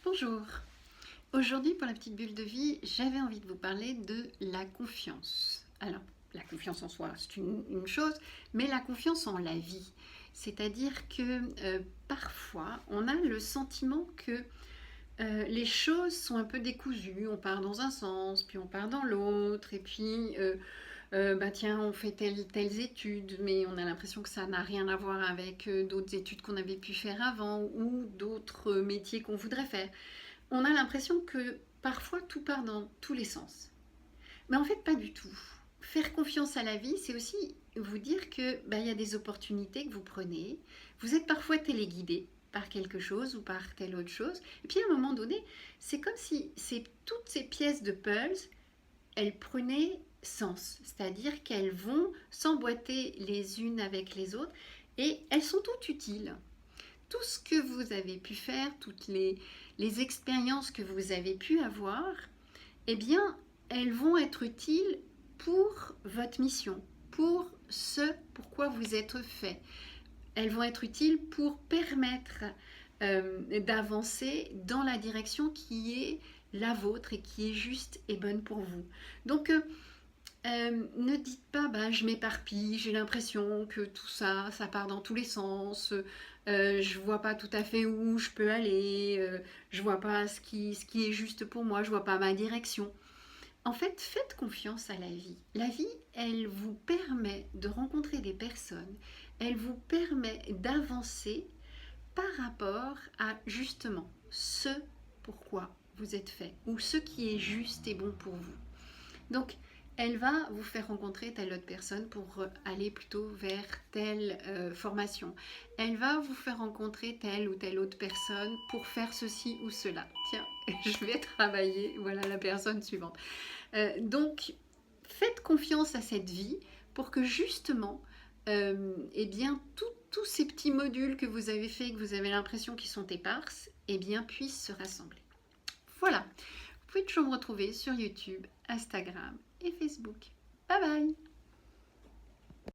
Bonjour, aujourd'hui pour la petite bulle de vie, j'avais envie de vous parler de la confiance. Alors, la confiance en soi, c'est une chose, mais la confiance en la vie. C'est-à-dire que parfois, on a le sentiment que les choses sont un peu décousues. On part dans un sens, puis on part dans l'autre, et puis bah tiens, on fait telles études, mais on a l'impression que ça n'a rien à voir avec d'autres études qu'on avait pu faire avant ou d'autres métiers qu'on voudrait faire. On a l'impression que parfois tout part dans tous les sens. Mais en fait, pas du tout. Faire confiance à la vie, c'est aussi vous dire que bah, y a des opportunités que vous prenez. Vous êtes parfois téléguidé par quelque chose ou par telle autre chose. Et puis à un moment donné, c'est comme si toutes ces pièces de puzzle, elles prenaient sens. C'est-à-dire qu'elles vont s'emboîter les unes avec les autres et elles sont toutes utiles. Tout ce que vous avez pu faire, toutes les expériences que vous avez pu avoir, eh bien, elles vont être utiles pour votre mission, pour ce pourquoi vous êtes fait. Elles vont être utiles pour permettre d'avancer dans la direction qui est la vôtre et qui est juste et bonne pour vous. Donc, ne dites pas bah, je m'éparpille, j'ai l'impression que tout ça, ça part dans tous les sens, je vois pas tout à fait où je peux aller, je vois pas ce qui est juste pour moi, je vois pas ma direction. En fait, faites confiance à la vie. La vie, elle vous permet de rencontrer des personnes, elle vous permet d'avancer par rapport à justement ce pourquoi vous êtes fait ou ce qui est juste et bon pour vous. Donc, elle va vous faire rencontrer telle autre personne pour aller plutôt vers telle formation. Elle va vous faire rencontrer telle ou telle autre personne pour faire ceci ou cela. Tiens, je vais travailler, voilà la personne suivante. Donc, faites confiance à cette vie pour que justement, eh bien, tous ces petits modules que vous avez faits, que vous avez l'impression qu'ils sont éparses, eh bien, puissent se rassembler. Voilà. Vous pouvez toujours me retrouver sur YouTube, Instagram et Facebook. Bye bye!